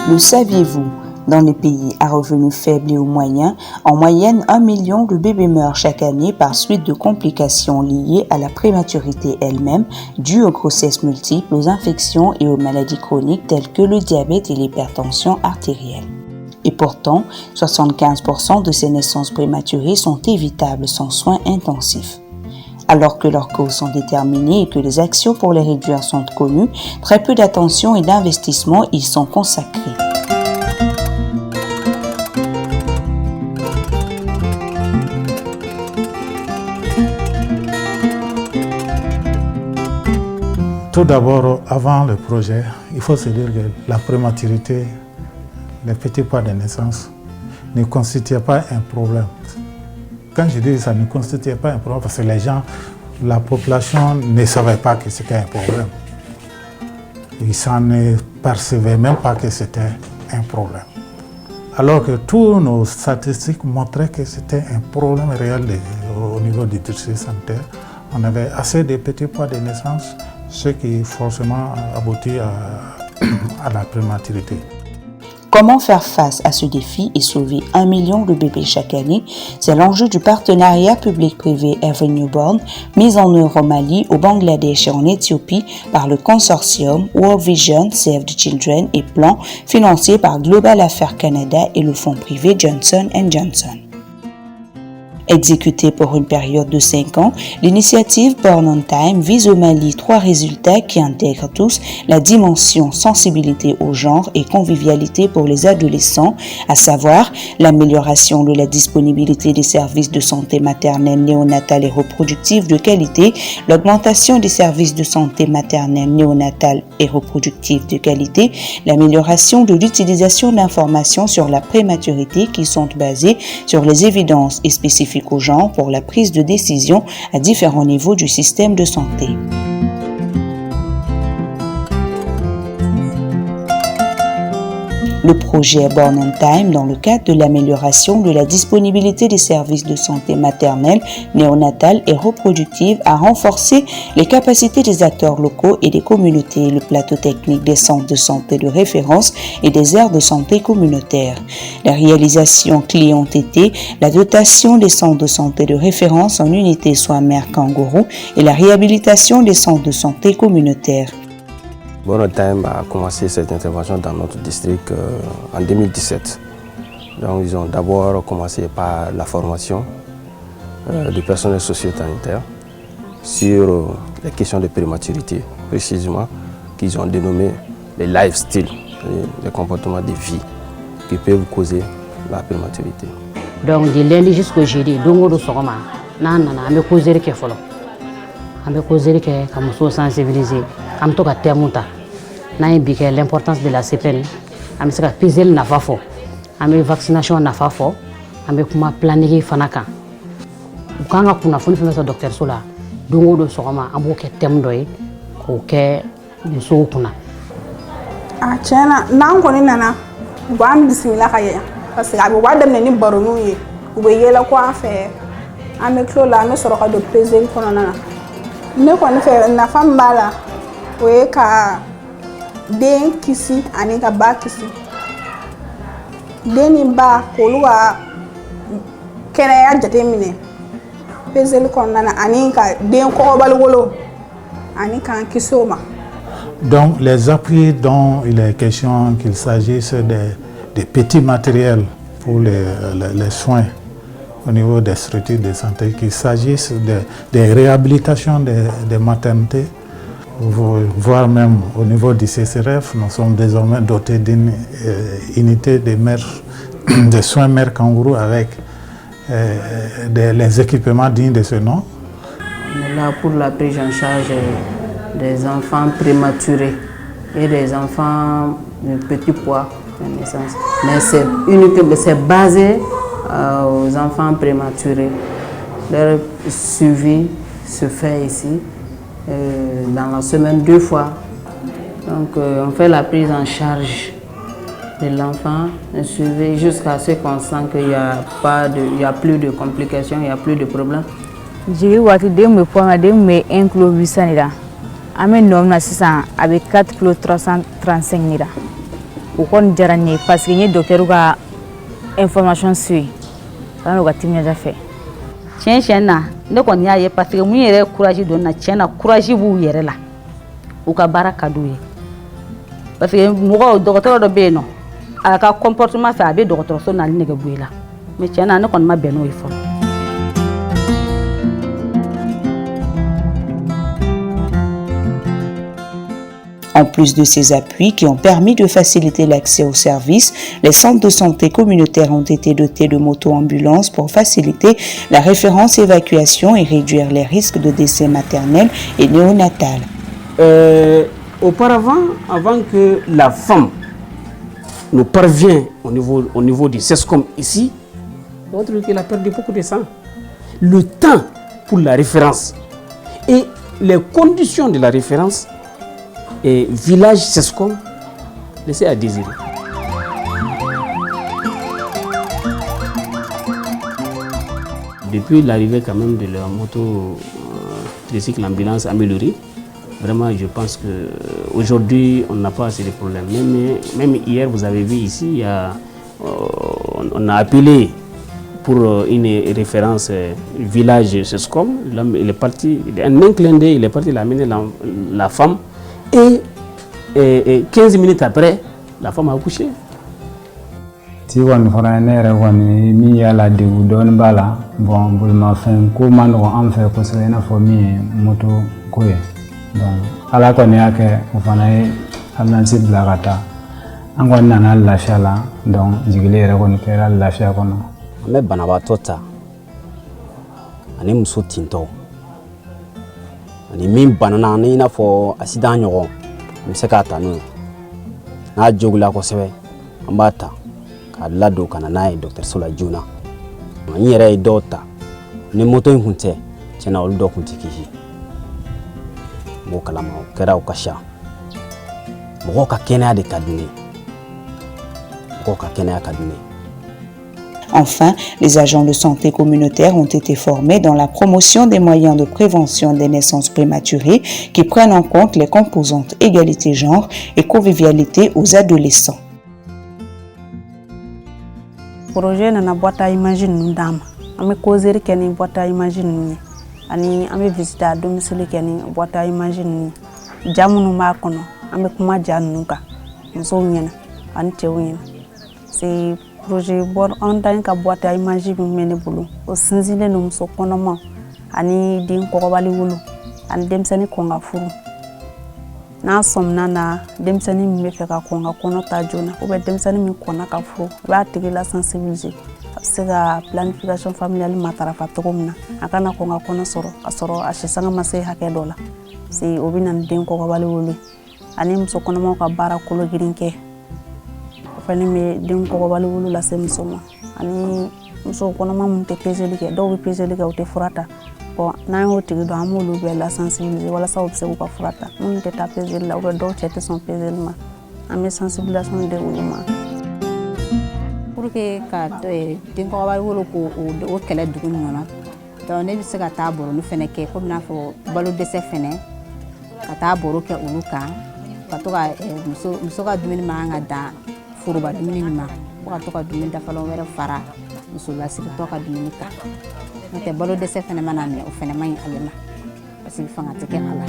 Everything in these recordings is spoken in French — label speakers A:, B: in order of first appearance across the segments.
A: Le saviez-vous? Dans les pays à revenus faibles et ou moyens, en moyenne 1 million de bébés meurent chaque année par suite de complications liées à la prématurité elle-même, dues aux grossesses multiples, aux infections et aux maladies chroniques telles que le diabète et l'hypertension artérielle. Et pourtant, 75% de ces naissances prématurées sont évitables sans soins intensifs. Alors que leurs causes sont déterminées et que les actions pour les réduire sont connues, très peu d'attention et d'investissement y sont consacrés.
B: Tout d'abord, avant le projet, il faut se dire que la prématurité, les petits poids de naissance, ne constituait pas un problème. Quand je dis ça ne constituait pas un problème, parce que les gens, la population ne savait pas que c'était un problème. Ils ne percevaient même pas que c'était un problème. Alors que tous nos statistiques montraient que c'était un problème réel au niveau du district sanitaire. On avait assez de petits poids de naissance, ce qui forcément aboutit à la prématurité.
A: Comment faire face à ce défi et sauver 1 million de bébés chaque année? C'est l'enjeu du partenariat public-privé Every Newborn, mis en œuvre au Mali, au Bangladesh et en Éthiopie par le consortium World Vision Save the Children et Plan, financé par Global Affairs Canada et le fonds privé Johnson & Johnson. Exécutée pour une période de 5 ans, l'initiative Born on Time vise au Mali 3 résultats qui intègrent tous la dimension sensibilité au genre et convivialité pour les adolescents, à savoir l'amélioration de la disponibilité des services de santé maternelle, néonatale et reproductive de qualité, l'augmentation des services de santé maternelle, néonatale et reproductive de qualité, l'amélioration de l'utilisation d'informations sur la prématurité qui sont basées sur les évidences et spécifiques au genre pour la prise de décision à différents niveaux du système de santé. Le projet Born on Time, dans le cadre de l'amélioration de la disponibilité des services de santé maternelle, néonatale et reproductive, a renforcé les capacités des acteurs locaux et des communautés, le plateau technique des centres de santé de référence et des aires de santé communautaires. Les réalisations clés ont été la dotation des centres de santé de référence en unités soins-mères kangourou et la réhabilitation des centres de santé communautaires.
C: Born on Time a commencé cette intervention dans notre district en 2017. Donc, ils ont d'abord commencé par la formation du personnel socio-sanitaire sur les questions de prématurité, précisément, qu'ils ont dénommé les lifestyles, les comportements de vie qui peuvent causer la prématurité.
D: Donc, du lundi jusqu'au jeudi, on a causé comme on sensibiliser, l'importance de la CPN, on a peser le nafafo, on a vaccination nafafo, on a planifié fanaka. Quand on a fait le docteur Sola, on a fait thème de Soukuna.
E: Ah, tiens, non, on est nana, on va me dire la caille, parce que on va donner une baronouille, ou bien la quoi faire. On a là, on sera de peser le conana. Nous qu'on fait na femme bala, oui ka den kisi ani ka ba kisi. Den ba koluwa kena ya jatemine. Pezel konana ani ka den ko balwolo ani kan kisoma.
B: Donc les appuis dont il est question qu'il s'agisse des petits matériels pour les soins au niveau des structures de santé, qu'il s'agisse des réhabilitations des maternités, voire même au niveau du CCRF, nous sommes désormais dotés d'une unité de soins mères kangourou avec les équipements dignes de ce nom.
F: On est là pour la prise en charge des enfants prématurés et des enfants de petit poids de naissance. Mais c'est uniquement, c'est basé aux enfants prématurés. Leur suivi se fait ici dans la semaine 2 fois. Donc on fait la prise en charge de l'enfant, un suivi jusqu'à ce qu'on sent qu'il n'y a plus de complications, il n'y a plus de problèmes.
G: J'ai eu 1 kg 800 nira. Avec 4 kg 335 nira. o kɔni diyara n ye parce que n ye docteur ka information suit kana o ka timinadiya fɛ
D: tiɲɛ tiɲɛ na ne kɔni y'a ye parce que mun yɛrɛ courage don na tiɲɛ na courage b'u yɛrɛ la u ka baara ka d'u ye parce que mɔgɔ dɔgɔtɔrɔ dɔ bɛ yen nɔ a ka comportement fɛ a bɛ dɔgɔtɔrɔso nali nɛgɛ bɔ i la mais tiɲɛ na ne kɔni ma bɛn n'o ye fɔlɔ.
A: En plus de ces appuis qui ont permis de faciliter l'accès aux services, les centres de santé communautaires ont été dotés de moto-ambulances pour faciliter la référence évacuation et réduire les risques de décès maternels et néonatal.
H: Auparavant, avant que la femme nous parvienne au niveau du CESCOM ici, on trouve qu'elle a perdu beaucoup de sang. Le temps pour la référence et les conditions de la référence et village CESCOM laissé à désirer. Depuis l'arrivée quand même de la moto tricycle ambulance améliorée, vraiment je pense qu'aujourd'hui on n'a pas assez de problèmes. Même hier vous avez vu ici, on a appelé pour une référence village CESCOM. L'homme il est parti, en un clin d'œil, il est parti l'amener la femme. Et 15 minutes après, la femme a accouché.
I: Si on fait une la dégoût bala, bon, pour ma fin, comment on fait que c'est une famille moto couille. Donc, à la connaît que on fait un site de la rata. On a un lâcher là, donc j'ai reconnaître la lâcher qu'on a.
J: Mais banabatota, on est muso tinto. Ni min banana ni na fɔ accident ɲɔgɔn n bɛ se k'a ta n'o ye n'a jogila kosɛbɛ an b'a ta k'a ladon ka na n'a ye dɔgɔtɔrɔso la joona n yɛrɛ ye dɔw ta ni moto in kun tɛ tiɲɛna olu dɔw kun tɛ kisi n b'o kalama o kɛra o ka ca mɔgɔw ka kɛnɛya de ka di ne ye mɔgɔw ka kɛnɛya ka di ne ye.
A: Enfin, les agents de santé communautaire ont été formés dans la promotion des moyens de prévention des naissances prématurées qui prennent en compte les composantes égalité genre et convivialité aux adolescents.
E: Projet nana boîte à image nous dama. Ame causerie keni boîte à image nous. Ani ame visiter à domicile keni boîte à image nous. Jamu nu ma kono. Ame kuma janu ka. Muso nyena. Ani tewu nyena. C'est projet bor en tant que boîte à image bi mene bulu o sinzile no muso konoma ani din ko bali wulu an demsani ko nga furu na somna na demsani mi fe ka ko nga kono ta jona o be demsani mi ko na ka furu ba tigi la sensibiliser c'est la planification familiale matara fa to komna akana ko nga kono soro asoro ashisanga mase hake dola si obina din ko bali wulu ani muso konoma ka bara kolo girinke fani me den ko bali wulu la semsoma ani muso kono mam te pezeli ke do pezeli ke o te furata ko na ho tigi do amulu be la sensibiliser wala sa obse ko furata mun te ta pezeli la o do chete son pezeli ma ame sensibilisation de wuluma
K: pour que ka den ko bali wulu ko o kele dugu nyona donc ne bi se ka ta boro nu fene ke ko na fo balo dese fene ka ta boro ke uluka ka to ka muso ka dumuni ma nga da furuba dumuni ma baka to ka dumuni da falo wɛrɛ fara muso la sigi to ka dumuni ta n'o tɛ balo dɛsɛ fɛnɛ mana minɛ o fɛnɛ man ɲi ale ma parce que fanga tɛ kɛ a la.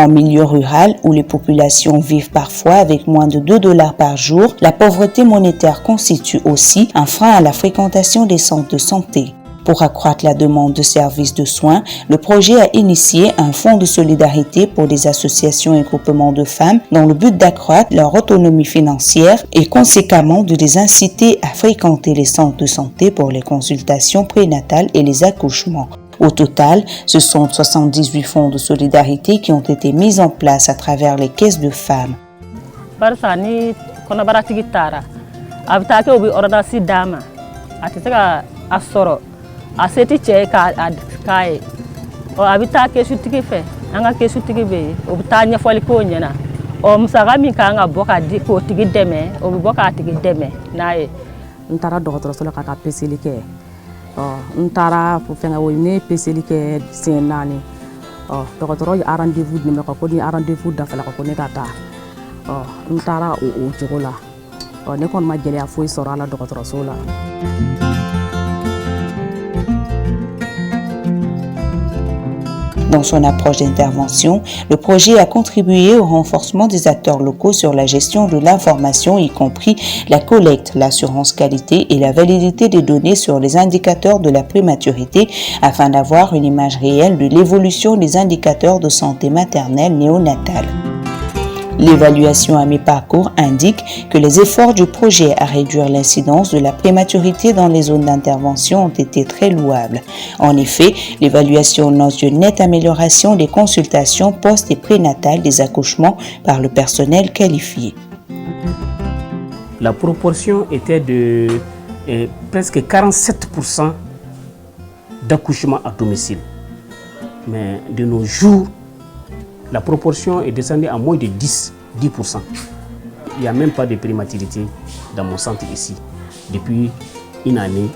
A: En milieu rural, où les populations vivent parfois avec moins de $2 par jour, la pauvreté monétaire constitue aussi un frein à la fréquentation des centres de santé. Pour accroître la demande de services de soins, le projet a initié un fonds de solidarité pour des associations et groupements de femmes dans le but d'accroître leur autonomie financière et conséquemment de les inciter à fréquenter les centres de santé pour les consultations prénatales et les accouchements. Au total, ce sont 78 fonds de solidarité qui ont été mis en place à travers les caisses de femmes.
L: Aseti cɛ ka ye a bɛ taa kesu tigi fɛ an ka kesu tigi bɛ yen o bɛ taa ɲɛfɔli k'o ɲɛna musaka min kan ka bɔ ka di k'o tigi dɛmɛ o bɛ bɔ k'a tigi dɛmɛ n'a ye.
D: N taara dɔgɔtɔrɔso la ka peseli kɛ n taara fɛngɛ o ne peseli kɛ sen 4 dɔgɔtɔrɔ ye rendez-vous di ne ma ko ni rendez-vous dafala ko ne ka taa n taara o cogo la ne kɔni ma gɛlɛya foyi sɔrɔ a la dɔgɔtɔrɔso la.
A: Dans son approche d'intervention, le projet a contribué au renforcement des acteurs locaux sur la gestion de l'information, y compris la collecte, l'assurance qualité et la validité des données sur les indicateurs de la prématurité afin d'avoir une image réelle de l'évolution des indicateurs de santé maternelle néonatale. L'évaluation à mi-parcours indique que les efforts du projet à réduire l'incidence de la prématurité dans les zones d'intervention ont été très louables. En effet, l'évaluation note une nette amélioration des consultations post- et prénatales des accouchements par le personnel qualifié.
H: La proportion était de presque 47% d'accouchements à domicile. Mais de nos jours, la proportion est descendue à moins de 10%. Il n'y a même pas de prématurité dans mon centre ici. Depuis une année,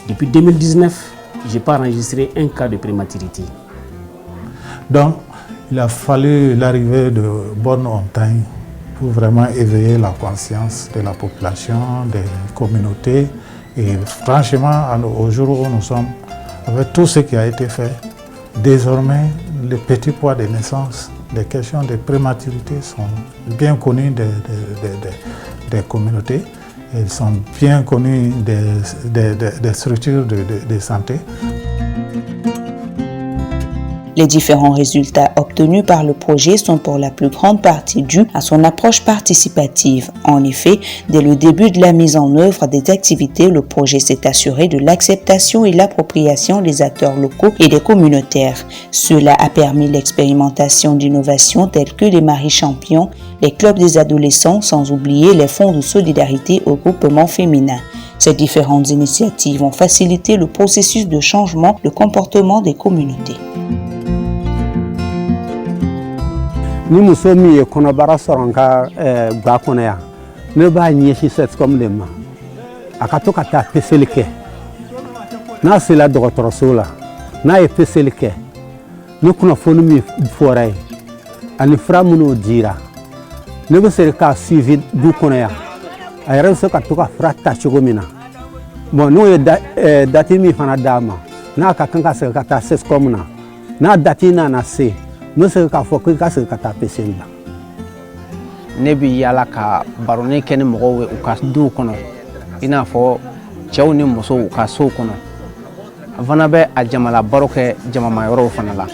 H: depuis 2019, je n'ai pas enregistré un cas de prématurité.
B: Donc, il a fallu l'arrivée de Born on Time pour vraiment éveiller la conscience de la population, des communautés. Et franchement, au jour où nous sommes, avec tout ce qui a été fait, désormais, le petit poids des naissances, les questions de prématurité sont bien connues des communautés. Elles sont bien connues des structures de santé.
A: Les différents résultats obtenus par le projet sont pour la plus grande partie dus à son approche participative. En effet, dès le début de la mise en œuvre des activités, le projet s'est assuré de l'acceptation et l'appropriation des acteurs locaux et des communautaires. Cela a permis l'expérimentation d'innovations telles que les maris champions, les clubs des adolescents, sans oublier les fonds de solidarité au groupement féminin. Ces différentes initiatives ont facilité le processus de changement de comportement des communautés.
M: Ni muso min ye kɔnɔbara sɔrɔ n ka ga kɔnɔ yan ne b'a ɲɛsin SETCOM de ma a ka to ka taa peseli kɛ n'a sela dɔgɔtɔrɔso la n'a ye peseli kɛ ni kunnafoni min fɔra ye ani fura minnu dira ne bɛ se k'a suivi du kɔnɔ yan a yɛrɛ bɛ se ka to ka fura ta cogo min na bon n'o ye dati min fana d'a ma n'a ka kan ka segin ka taa SETCOM na n'a dati nana se ne se k'a fɔ ko i ka segin ka taa peseli la.
N: Ne bi yaala ka baroni kɛ ni mɔgɔw ye u ka duw kɔnɔ i n'a fɔ cɛw ni musow u ka sow kɔnɔ an fana bɛ a jamana baro kɛ jamama yɔrɔw fana la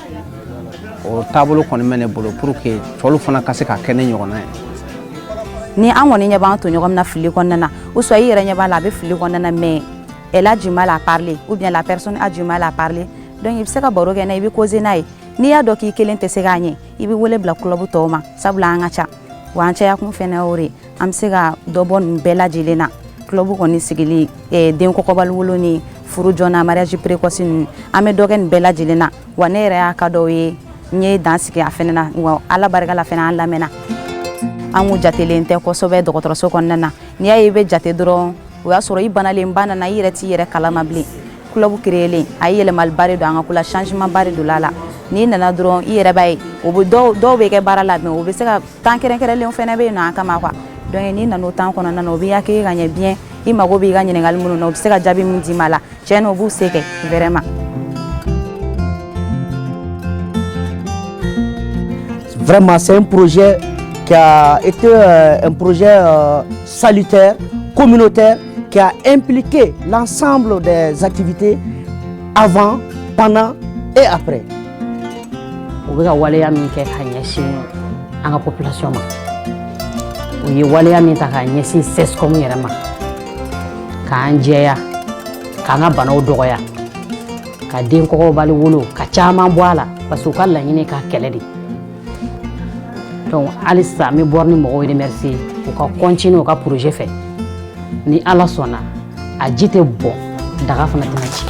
N: o taabolo kɔni bɛ ne bolo pour que cɛw fana ka se ka kɛ ne ɲɔgɔnna ye.
G: Ni an kɔni ɲɛ b'an to ɲɔgɔn na fili kɔnɔna na ou soit i yɛrɛ ɲɛ b'a la a bɛ fili kɔnɔna na mais elle a du mal à parler ou bien la personne a du mal à parler donc i bɛ se ka baro kɛ n'a ye i bɛ causer n'a ye n'i y'a dɔn k'i kelen tɛ se k'a ɲɛ i bɛ wele bila club tɔw ma sabula an ka ca wa an caya kun fɛnɛ y'o de an bɛ se ka dɔ bɔ nin bɛɛ lajɛlen na club kɔni sigili den kɔkɔbali wolo ni furu joona mariage précoce ninnu an bɛ dɔ kɛ nin bɛɛ lajɛlen na wa ne yɛrɛ y'a ka dɔw ye n ye dan sigi a fɛnɛ na wa ala barika la fɛnɛ an lamɛnna an kun jatelen tɛ kosɛbɛ dɔgɔtɔrɔso kɔnɔna na n'i y'a ye i bɛ jate dɔrɔn o y'a sɔrɔ i banalen ba nana i yɛrɛ t'i yɛrɛ kalama bilen club créelen a ye yɛlɛmaliba de don an ka ko la changement ba de don a la n'i nana dɔrɔn i yɛrɛ b'a ye o bɛ dɔw bɛ kɛ baara la mais o bɛ se ka temps kɛrɛnkɛrɛnlenw fɛnɛ bɛ yen nɔ an kama quoi donc n'i nana o temps kɔnɔna na o b'i hakili ka ɲɛ bien i mago b'i ka ɲininkali minnu na o bɛ se ka jaabi min d'i ma la tiɲɛ na o b'u se kɛ vraiment.
O: Vraiment, c'est un projet qui a été un projet salutaire, communautaire, qui a impliqué l'ensemble des activités avant, pendant et après.
D: O bɛ ka waleya min kɛ ka ɲɛsin an ka population ma o ye waleya min ta ka ɲɛsin SETCOM yɛrɛ ma k'an jɛya k'an ka banaw dɔgɔya ka den kɔkɔbali wolo ka caman bɔ a la parce que u ka laɲini ka kɛlɛ de donc halisa an bɛ bɔra ni mɔgɔw remercier u ka continuer u ka projet fɛ ni ala sɔnna a ji tɛ bɔn daga fana tɛna ci.